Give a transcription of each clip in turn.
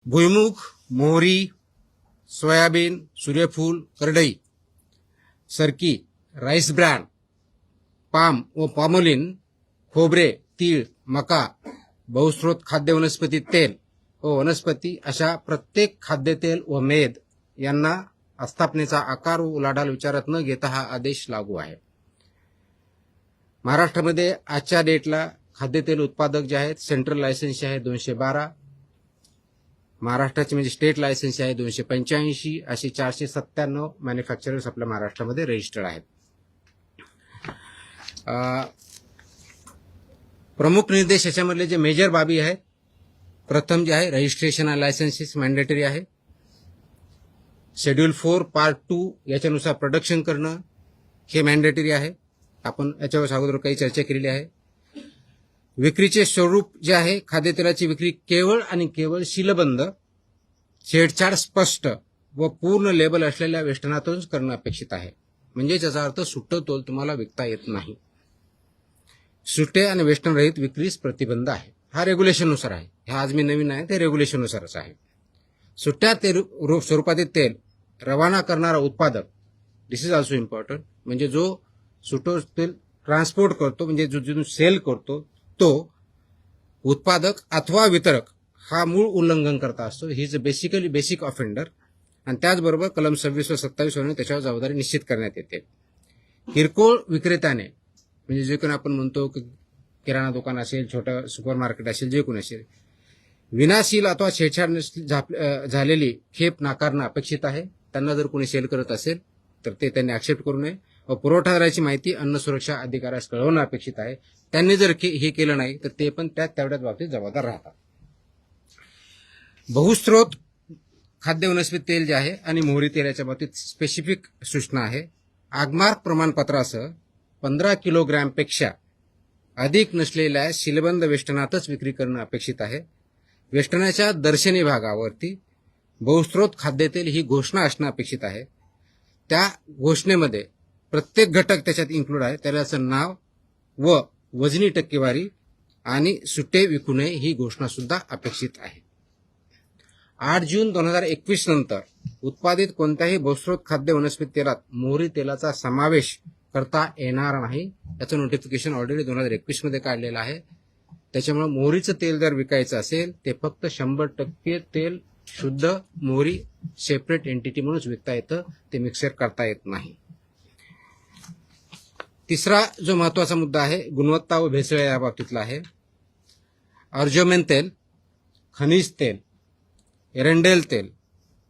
भुईमुग, मोहरी, सोयाबीन, सूर्यफूल, करडई, सरकी, राईस ब्रॅन, पाम व पॉमोलिन, खोबरे, तीळ, मका, बहुस्रोत खाद्य वनस्पती तेल व वनस्पती अशा प्रत्येक खाद्यतेल व मेद यांना आस्थापनेचा आकार व उलाढाल विचारात न घेता हा आदेश लागू आहे. महाराष्ट्रामध्ये आजच्या डेटला खाद्यतेल उत्पादक जे आहेत सेंट्रल लायसन्स आहे 212, महाराष्ट्राचे म्हणजे स्टेट लायसन्स आहे 285, असे 497 मॅन्युफॅक्चरर्स आपल्या महाराष्ट्रामध्ये रजिस्टर्ड आहेत. प्रमुख निर्देश याच्यामधले जे मेजर बाबी आहेत, प्रथम जे आहे रजिस्ट्रेशन आणि लायसन्सेस मॅन्डेटरी आहे. शेड्यूल 4 पार्ट 2 याच्यानुसार प्रोडक्शन करणं हे मॅन्डेटरी आहे. आपण याच्यावर अगोदर काही चर्चा केलेली आहे. विक्रीचे स्वरूप जे आहे, खाद्यतेलाची विक्री केवळ आणि केवळ सीलबंद, छेडछाड स्पष्ट व पूर्ण लेबल असलेल्या वेष्टनातूनच करणं अपेक्षित आहे. म्हणजे याचा अर्थ सुट्टं तोल तुम्हाला विकता येत नाही. सुट्टे आणि वेष्टन रहित विक्रीस प्रतिबंध आहे. हा रेग्युलेशननुसार आहे. हे आज मी नवीन आहे ते रेग्युलेशननुसारच आहे. सुट्ट्या स्वरूपातील तेल रवाना करणारा उत्पादक, दिस इज ऑल्सो इम्पॉर्टंट, म्हणजे जो सुटो तेल ट्रान्सपोर्ट करतो म्हणजे जो सेल करतो तो उत्पादक अथवा वितरक हा मूळ उल्लंघन करता असतो. He is basically basic offender. आणि त्याचबरोबर कलम 26 व 27 वरून त्याच्यावर जबाबदारी निश्चित करण्यात येते. किरकोळ विक्रेत्याने म्हणजे जे कोणी आपण म्हणतो की किराणा दुकान असेल, छोटं सुपर मार्केट असेल, जे कोणी असेल, विनाशील अथवा छेडछाड झालेली खेप नाकारणं अपेक्षित आहे. त्यांना जर कोणी सेल करत असेल तर ते त्यांनी ऍक्सेप्ट करू नये व पुरवठादाराची माहिती अन्न सुरक्षा अधिकाऱ्यास कळवणं अपेक्षित आहे. त्यांनी जर हे केलं नाही तर ते पण तेवढ्याच बाबतीत जबाबदार राहतात. बहुस्रोत खाद्य वनस्पती तेल जे आहे आणि मोहरी तेल याच्या बाबतीत स्पेसिफिक सूचना आहे. आगमार्क प्रमाणपत्रासह 15 किलोग्रॅमपेक्षा अधिक नसलेल्या सीलबंद वेष्टनातच विक्री करणं अपेक्षित आहे. वेष्टनाच्या दर्शनी भागावरती बहुस्रोत खाद्यतेल ही घोषणा असणं अपेक्षित आहे. त्या घोषणेमध्ये प्रत्येक घटक त्याच्यात इन्क्लूड आहे, त्याचं नाव व वजनी टक्केवारी आणि सुट्टे विकू नये ही घोषणा सुद्धा अपेक्षित आहे. 8 जून 2021 नंतर उत्पादित कोणत्याही बहुस्रोत खाद्य वनस्पती तेलात मोहरी तेलाचा समावेश करता येणार नाही. याचं नोटिफिकेशन ऑलरेडी 2021 मध्ये काढलेलं आहे. त्याच्यामुळे मोहरीचं तेल जर विकायचं असेल ते फक्त 100% तेल शुद्ध मोहरी सेपरेट एंटिटी म्हणूनच विकता येतं, ते मिक्सर करता येत नाही. तिसरा जो महत्वाचा मुद्दा आहे गुणवत्ता व भेसळ या बाबतीतला आहे. अर्जोमेन तेल, खनिज तेल, एरंडेल तेल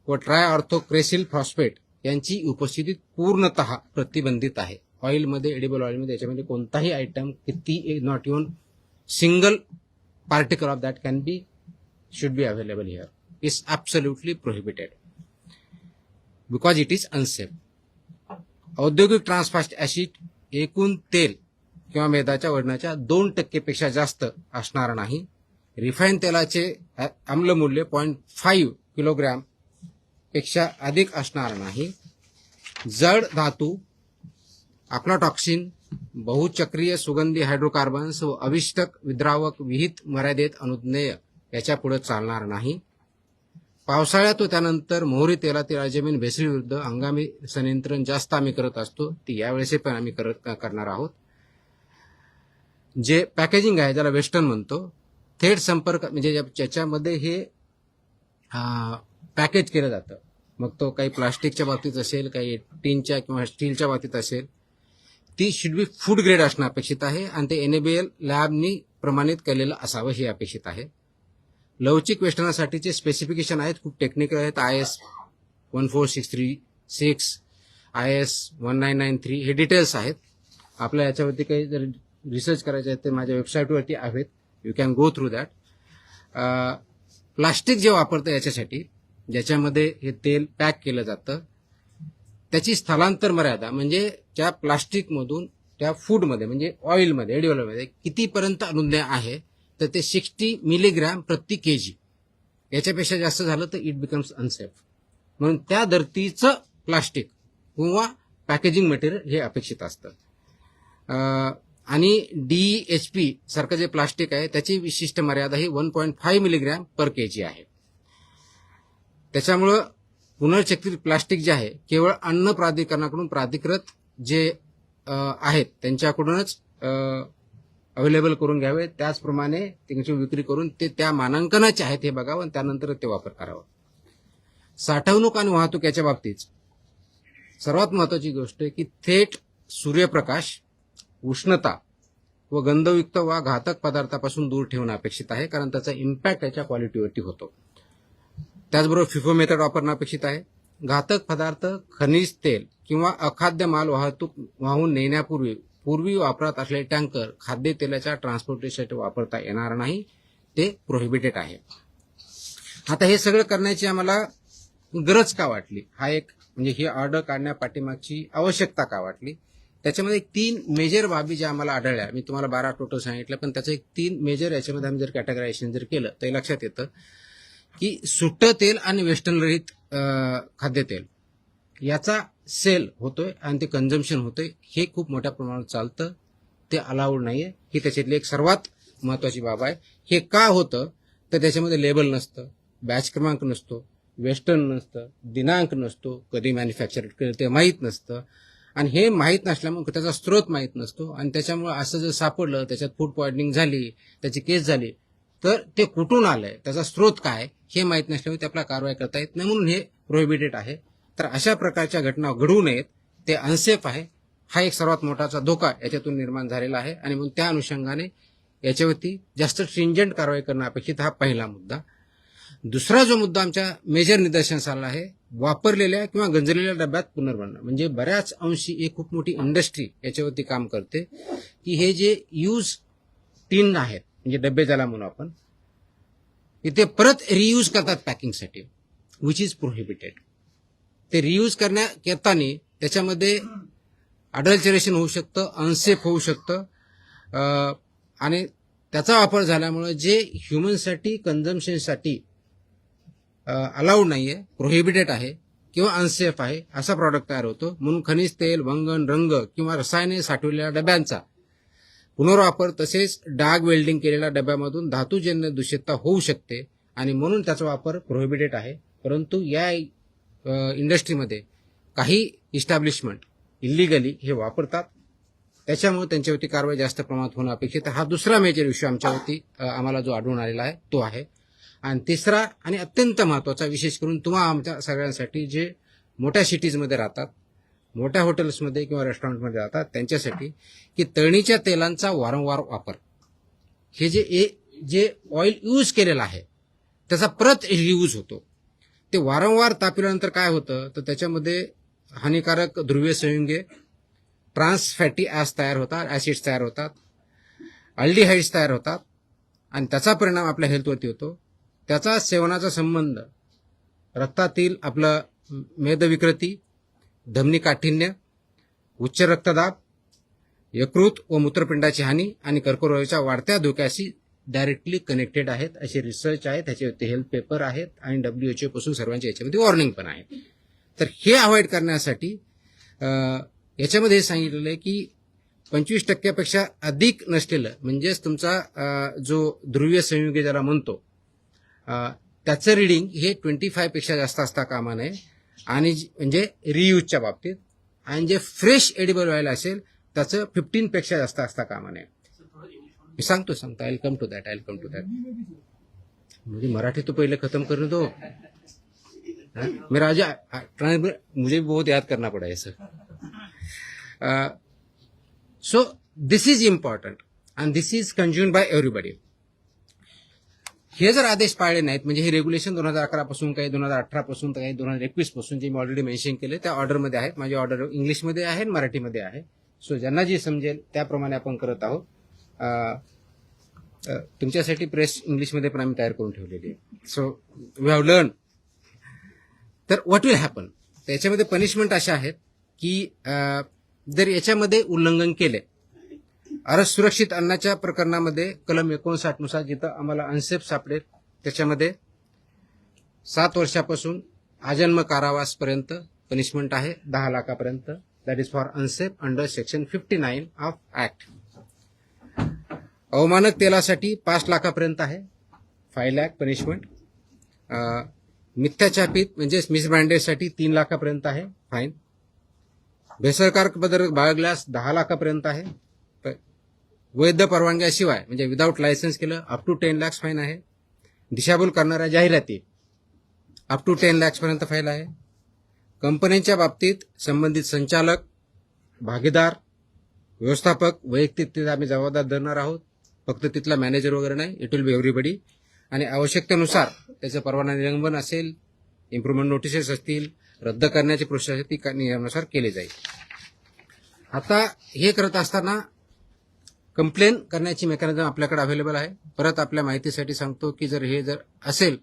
व ट्रायऑर्थोक्रेसिल फॉस्फेट यांची उपस्थिती पूर्णतः प्रतिबंधित आहे. ऑइलमध्ये, एडिबल ऑइलमध्ये याच्यामध्ये कोणताही आयटम किती not even single particle of that can be should be available here is absolutely prohibited because it is unsafe. औद्योगिक ट्रान्सफॅट ऍसिड एकूण तेल किंवा मेदाच्या वजनाच्या 2% पेक्षा जास्त असणार नाही. रिफाईन तेलाचे आम्लमूल्य 0.5 किलोग्रॅम पेक्षा अधिक असणार नाही. जड धातू, अफ्लाटॉक्सिन, बहुचक्रीय सुगंधी हायड्रोकार्बन्स व अविष्टक विद्रावक विहित मर्यादेत अनुज्ञेय याच्या पुढे चालणार नाही. पावसाळ्यात व त्यानंतर मोहरी तेलातील अर्जमेन भेसळीविरुद्ध हंगामी संनियंत्रण जास्त आम्ही करत असतो, ती यावेळेस पण आम्ही करणार आहोत. जे पॅकेजिंग आहे ज्याला वेस्टर्न म्हणतो, थेट संपर्क म्हणजे ज्याच्यामध्ये हे पॅकेज केलं जातं, मग तो काही प्लास्टिकच्या बाबतीत असेल, काही टीनच्या किंवा स्टीलच्या बाबतीत असेल, ती शुड बी फूड ग्रेड असणं अपेक्षित आहे आणि ते NABL लॅबनी प्रमाणित केलेलं असावं हे अपेक्षित आहे. लवचिक वेष्टनासाठीचे स्पेसिफिकेशन आहेत, खूप टेक्निकल आहेत. IS 14636, IS 1993 हे डिटेल्स आहेत. आपल्या याच्यावरती काही जर रिसर्च करायचे आहे ते माझ्या वेबसाईटवरती आहेत, you can go through that. Plastic जे वापरतं याच्यासाठी ज्याच्यामध्ये हे तेल पॅक केलं जातं त्याची स्थलांतर मर्यादा म्हणजे त्या प्लास्टिकमधून त्या फूडमध्ये म्हणजे ऑइलमध्ये, एडिबल ऑइलमध्ये कितीपर्यंत अनुज्ञेय आहे तर ते 60 मिलीग्रॅम प्रति केजी. याच्यापेक्षा जास्त झालं तर इट बिकम्स अनसेफ. म्हणून त्या धर्तीचं प्लास्टिक किंवा पॅकेजिंग मटेरियल हे अपेक्षित असतं. आणि DHP सारखं जे प्लास्टिक आहे त्याची विशिष्ट मर्यादा ही 1.5 मिलीग्रॅम पर केजी आहे. त्याच्यामुळं पुनर्चक्रित प्लास्टिक जे आहे केवळ अन्न प्राधिकरणाकडून प्राधिकृत जे आहेत त्यांच्याकडूनच अवेलेबल करून घ्यावे. त्याचप्रमाणे त्यांची विक्री करून ते त्या मानांकनाचे आहेत हे बघावं आणि त्यानंतर ते वापर करावा. साठवणूक आणि वाहतूक याच्या बाबतीत सर्वात महत्वाची गोष्ट आहे की थेट सूर्यप्रकाश, उष्णता व गंधयुक्त वा घातक पदार्थापासून दूर ठेवणं अपेक्षित आहे, कारण त्याचा इम्पॅक्ट त्याच्या क्वालिटीवरती होतो. त्याचबरोबर फिफो मेथड वापरणं अपेक्षित आहे. घातक पदार्थ, खनिज तेल किंवा अखाद्य माल वाहून नेण्यापूर्वी वापरात असलेले टँकर खाद्यतेलाच्या ट्रान्सपोर्टेशनसाठी वापरता येणार नाही, ते प्रोहिबिटेड आहे. आता हे सगळं करण्याची आम्हाला गरज का वाटली, हा एक म्हणजे ही ऑर्डर काढण्यापाठीमागची आवश्यकता का वाटली, त्याच्यामध्ये 3 मेजर बाबी ज्या आम्हाला आढळल्या. मी तुम्हाला 12 टोटल सांगितलं, पण त्याचं 3 मेजर याच्यामध्ये आम्ही जर कॅटेगरायझेशन जर केलं तर लक्षात येतं की सुट्टं तेल आणि वेस्टर्न रहित खाद्यतेल याचा सेल होतोय आणि ते कन्झम्पशन होतंय, हे खूप मोठ्या प्रमाणात चालतं, ते अलाउड नाहीये. ही त्याच्यातली एक सर्वात महत्वाची बाब आहे. हे का होतं तर त्याच्यामध्ये लेबल नसतं, बॅच क्रमांक नसतो, वेस्टर्न नसतं, दिनांक नसतो, कधी मॅन्युफॅक्चर केलं ते माहीत नसतं, आणि हे माहीत नसल्यामुळे त्याचा स्रोत माहीत नसतो, आणि त्याच्यामुळे असं जर सापडलं, त्याच्यात फूड पॉइझनिंग झाली, त्याची केस झाली, तर ते कुठून आलंय, त्याचा स्रोत काय हे माहीत नसल्यामुळे आपल्याला कारवाई करता येत नाही, म्हणून हे प्रोहिबिटेड आहे. तर अशा प्रकारच्या घटना घडू नयेत, ते अनसेफ आहे. हा एक सर्वात मोठाचा धोका याच्यातून निर्माण झालेला आहे, आणि म्हणून त्या अनुषंगाने याच्यावरती जास्त स्ट्रिंजंट कारवाई करणं अपेक्षित, हा पहिला मुद्दा. दुसरा जो मुद्दा आमच्या मेजर निदर्शनास आला आहे, वापरलेल्या किंवा गंजलेल्या डब्यात पुनर्भरणं. म्हणजे बऱ्याच अंशी एक खूप मोठी इंडस्ट्री याच्यावरती काम करते की हे जे यूज टीन आहेत, म्हणजे डबे ज्याला म्हणू आपण, इथे परत रियूज करतात पॅकिंगसाठी, विच इज प्रोहिबिटेड. ते रियूज करण्यात येताना त्याच्यामध्ये अडल्चरेशन होऊ शकतं, अनसेफ होऊ शकतं, आणि त्याचा वापर झाल्यामुळे जे ह्युमनसाठी कन्झम्पशनसाठी अलाउड नाहीये, प्रोहिबिटेड आहे किंवा अनसेफ आहे, असा प्रॉडक्ट तयार होतो. म्हणून खनिज तेल, वंगण, रंग किंवा रसायने साठवलेल्या डब्यांचा पुनर्वापर तसेच डाग वेल्डिंग केलेल्या डब्यामधून धातूजन्य दूषितता होऊ शकते, आणि म्हणून त्याचा वापर प्रोहिबिटेड आहे. परंतु या इंडस्ट्रीमध्ये काही इस्टॅब्लिशमेंट इलिगली हे वापरतात, त्याच्यामुळे त्यांच्यावरती कारवाई जास्त प्रमाणात होणं अपेक्षित आहे. हा दुसरा मेजर इश्यू आमच्यावरती आम्हाला जो आढळून आलेला आहे तो आहे. आणि तिसरा आणि अत्यंत महत्वाचा, विशेष करून तुम्हा आमच्या सगळ्यांसाठी जे मोठ्या सिटीजमध्ये राहतात, मोठ्या हॉटेल्समध्ये किंवा रेस्टॉरंटमध्ये राहतात, त्यांच्यासाठी की तळणीच्या तेलांचा वारंवार वापर, हे जे ऑइल यूज केलेलं आहे त्याचा परत रियूज होतो. ते वारंवार तापल्यानंतर काय होतं तर त्याच्यामध्ये हानिकारक ध्रुवीय संयुगे, ट्रान्स फॅटी ऍस तयार होतात, ऍसिड्स तयार होतात, अल्डिहाइड्स तयार होतात, आणि त्याचा परिणाम आपल्या हेल्थवरती होतो. त्याचा सेवनाचा संबंध रक्तातील आपलं मेदविकृती, धमनी काठिण्य, उच्च रक्तदाब, यकृत व मूत्रपिंडाची हानी आणि कर्करोगाच्या वाढत्या धोक्याशी डायरेक्टली कनेक्टेड आहेत, असे रिसर्च आहेत, त्याच्यावरती हेल्थ पेपर आहेत, आणि WHO पासून सर्वांच्या याच्यामध्ये वॉर्निंग पण आहे. तर हे अवॉइड करण्यासाठी याच्यामध्ये हे सांगितलेलं आहे की 25% अधिक नसलेलं, म्हणजेच तुमचा जो ध्रुवीय संयुगे ज्याला म्हणतो त्याचं रिडिंग हे 25 जास्त असता कामा नये, आणि म्हणजे रियूजच्या बाबतीत, आणि जे फ्रेश एडिबल ऑइल असेल त्याचं 15 जास्त असता कामा नये. मी सांगतो I will come to that. म्हणजे मराठी तो पहिले खत्म करने दो, मेरा आज मुझे भी बहुत याद करना पड़ा है sir. So this is important and this is consumed by everybody. हे जर आदेश पाळले नाहीत, म्हणजे हे रेग्युलेशन 2011 पासून, काही 2018 पासून, काही 2021 पासून, जे मी ऑलरेडी मेन्शन केले त्या ऑर्डरमध्ये आहेत. माझी ऑर्डर इंग्लिशमध्ये आहे आणि मराठीमध्ये आहे. सो ज्यांना जी समजेल त्याप्रमाणे आपण करत आहोत. तुमच्यासाठी प्रेस इंग्लिशमध्ये पण आम्ही तयार करून ठेवलेली आहे. So we have learn. तर व्हॉट विल हॅपन, त्याच्यामध्ये पनिशमेंट अशा आहेत की जर याच्यामध्ये उल्लंघन केले, सुरक्षित अन्नाच्या प्रकरणामध्ये कलम 59 नुसार जिथं आम्हाला अनसेफ सापडेल त्याच्यामध्ये 7 वर्षापासून आजन्म कारावासपर्यंत पनिशमेंट आहे, 10 लाखापर्यंत. That is for unsafe under section 59 of act. अवमानक तेलासाठी 5 लाखापर्यंत आहे, 5 लाख पनिशमेंट. मिथ्याछापित म्हणजे मिसब्रँडेडसाठी 3 लाखापर्यंत आहे फाईन. भेसळकारक पदार्थ बाळगल्यास 10 लाखापर्यंत आहे. वैध परवानग्याशिवाय म्हणजे विदाऊट लायसन्स केलं अप टू 10 लाख फाईन आहे. दिशाभूल करणाऱ्या जाहिराती अप टू 10 लाखपर्यंत फाईन आहे. कंपन्यांच्या बाबतीत संबंधित संचालक, भागीदार, व्यवस्थापक वैयक्तिक तिथे आम्ही जबाबदार धरणार आहोत. फक्त तिथला मॅनेजर वगैरे नाही, इट विल बी एव्हरीबडी. आणि आवश्यकतेनुसार त्याचं परवाना निलंबन असेल, इम्प्रुव्हमेंट नोटिसेस असतील, रद्द करण्याची प्रोसेस ती नियमानुसार केली जाईल. आता हे करत असताना कंप्लेन करण्याची मेकॅनिझम आपल्याकडे अवेलेबल आहे. परत आपल्या माहितीसाठी सांगतो की जर हे असेल,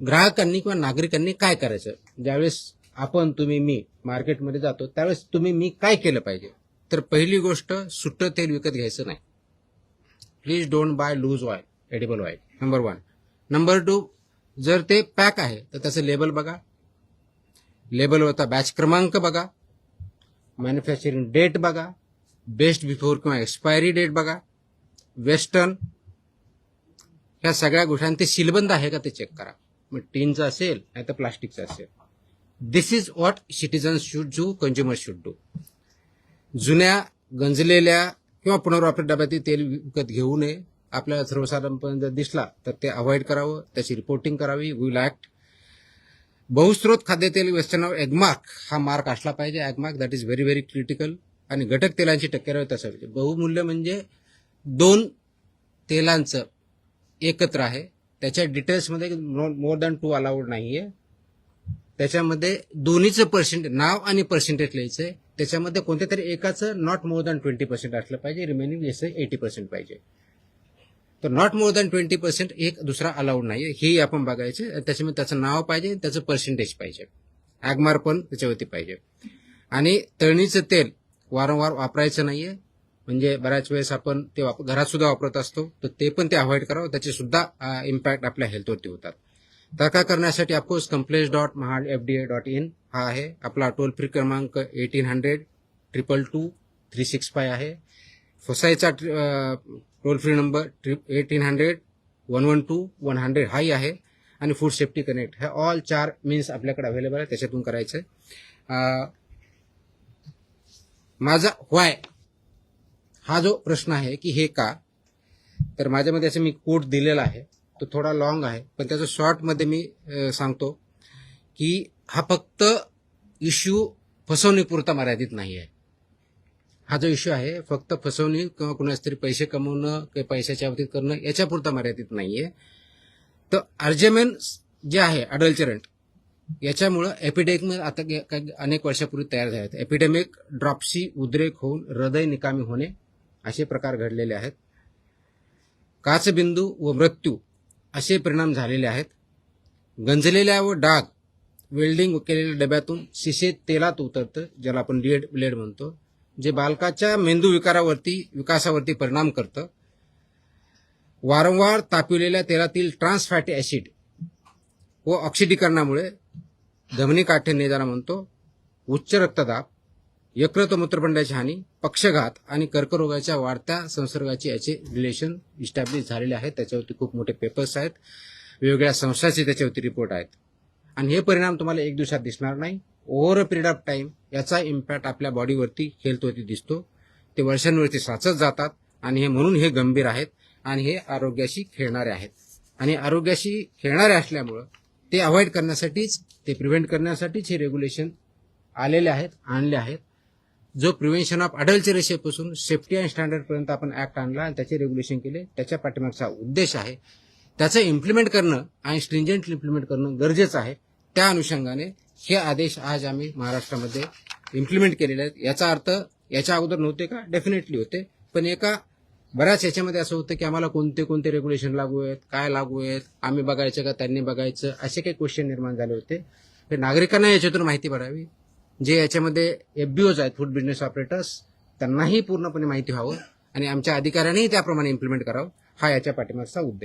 ग्राहकांनी किंवा नागरिकांनी काय करायचं, ज्यावेळेस आपण, तुम्ही, मी मार्केटमध्ये जातो त्यावेळेस तुम्ही, मी काय केलं पाहिजे. तर पहिली गोष्ट, सुट्टं तेल विकत घ्यायचं नाही. Please don't buy loose oil, edible oil, number 1. Number 2, जर ते पॅक आहे तर त्याचं लेबल बघा, लेबलवरचा बॅच क्रमांक बघा, मॅन्युफॅक्चरिंग डेट बघा, बेस्ट बिफोर किंवा एक्सपायरी डेट बघा, वेस्टर्न, ह्या सगळ्या गोष्टी. ते सीलबंद आहे का ते चेक करा. मग टीनचं असेल नाही तर प्लास्टिकचं असेल. This is what citizens should do, consumer should do. जुन्या, गंजलेल्या किंवा पुनर्वापरित डब्यातील तेल विकत घेऊ नये. आपल्याला सर्वसाधारणपणे जर दिसला तर ते अवॉइड करावं, त्याची रिपोर्टिंग करावी. Will act. बहुस्त्रोत खाद्यतेल वेस्टर्नवर एगमार्क हा मार्क असला पाहिजे. Agmark that is very very critical. आणि घटक तेलांची टक्केवारी असावी. बहुमूल्य म्हणजे 2 तेलांचं एकत्र आहे, त्याच्या डिटेल्समध्ये मोर दॅन 2 अलाउड नाहीये. त्याच्यामध्ये दोन्हीचं पर्सेंटेज, नाव आणि पर्सेंटेज लिहायचंय. त्याच्यामध्ये कोणत्या तरी एकाचं नॉट मोर दॅन 20% असलं पाहिजे. रिमेनिंग 80% पाहिजे. तर नॉट मोर दॅन 20% एक दुसरा अलाउड नाहीये, हे आपण बघायचं. त्याच्यामध्ये त्याचं नाव पाहिजे, त्याचं पर्सेंटेज पाहिजे, ॲगमार पण त्याच्यावरती पाहिजे. आणि तळणीचं तेल वारंवार वापरायचं नाहीये. म्हणजे बऱ्याच वेळेस आपण ते घरात सुद्धा वापरत असतो, तर ते पण ते अवॉइड करावं. त्याचे सुद्धा इम्पॅक्ट आपल्या हेल्थवरती होतात. तक्रार करण्यासाठी ऑफकोर्स complaints.mahadfda.in हा आहे. आपला टोल फ्री क्रमांक 1800-222-365 आहे. फसाईचा टोल फ्री नंबर 1800-112-100 हाही आहे. आणि फूड सेफ्टी कनेक्ट, हे ऑल 4 मीन्स आपल्याकडे अवेलेबल आहे. त्याच्यातून करायचंय. माझा व्हाय हा जो प्रश्न आहे की हे का, तर माझ्यामध्ये असं मी कोड दिलेला आहे, तो थोडा लॉंग आहे, पण त्याचं शॉर्टमध्ये मी सांगतो की हा फक्त इश्यू फसवणुकीपुरता मर्यादित नाही आहे. हा जो इश्यू आहे फक्त फसवणूक किंवा कुणाच तरी पैसे कमवणं किंवा पैशाच्या बाबतीत करणं याच्यापुरता मर्यादित नाहीये. तर अर्जेमेन जे आहे अडल्चरंट, याच्यामुळं एपिडेमिक आता अनेक वर्षापूर्वी तयार झाले आहेत. एपिडेमिक, ड्रॉप्सी, उद्रेक होऊन हृदय निकामी होणे असे प्रकार घडलेले आहेत. काचबिंदू व मृत्यू असे परिणाम झालेले आहेत. गंजलेल्या व डाग वेल्डिंग केलेल्या डब्यातून शिसे तेलात उतरतं, ज्याला आपण ब्लेड म्हणतो, जे बालकाच्या मेंदू विकासावरती परिणाम करतं. वारंवार तापविलेल्या तेलातील ट्रान्स फॅटी ऍसिड व ऑक्सिडीकरणामुळे धमनी काठिण्य ज्याला म्हणतो, उच्च रक्तदाब, यकृत व मूत्रपिंडाची हानी, पक्षघात आणि कर्करोगाच्या वाढत्या संसर्गाचे याचे रिलेशन इस्टॅब्लिश झालेले आहेत. त्याच्यावरती खूप मोठे पेपर्स आहेत, वेगवेगळ्या संस्थांचे त्याच्यावरती रिपोर्ट आहेत. आणि हे परिणाम तुम्हाला एक दिवसात दिसणार नाही. Over a period of time याचा इम्पॅक्ट आपल्या बॉडीवरती, हेल्थवरती दिसतो. ते वर्षांवरती साचत जातात आणि हे म्हणून हे गंभीर आहेत आणि हे आरोग्याशी खेळणारे आहेत. आणि आरोग्याशी खेळणारे असल्यामुळं ते अवॉइड करण्यासाठीच, ते प्रिव्हेंट करण्यासाठीच हे रेग्युलेशन आलेले आहेत, आणले आहेत. जो प्रिव्हेन्शन ऑफ अडल्चरेशनपासून सेफ्टी अँड स्टँडर्डपर्यंत आपण ऍक्ट आणला आणि त्याचे रेग्युलेशन केले, त्याच्या पाठीमागचा उद्देश आहे. त्याचं इम्प्लिमेंट करणं आणि स्ट्रिंजंटली इम्प्लिमेंट करणं गरजेचं आहे. त्या अनुषंगाने हे आदेश आज आम्ही महाराष्ट्रामध्ये इम्प्लिमेंट केलेले आहेत. याचा अर्थ याच्या अगोदर नव्हते का? डेफिनेटली होते, पण एका बऱ्याच याच्यामध्ये असं होतं की आम्हाला कोणते कोणते रेग्युलेशन लागू आहेत, काय लागू आहेत, आम्ही बघायचं का त्यांनी बघायचं, असे काही क्वेश्चन निर्माण झाले होते. तर नागरिकांना याच्यातून माहिती पडावी. जे याच्यामध्ये FBOs आहेत, फूड बिझनेस ऑपरेटर्स, त्यांनाही पूर्णपणे माहिती व्हावं आणि आमच्या अधिकाऱ्यांनीही त्याप्रमाणे इम्प्लिमेंट करावं, हा याच्या पाठीमागचा उद्देश.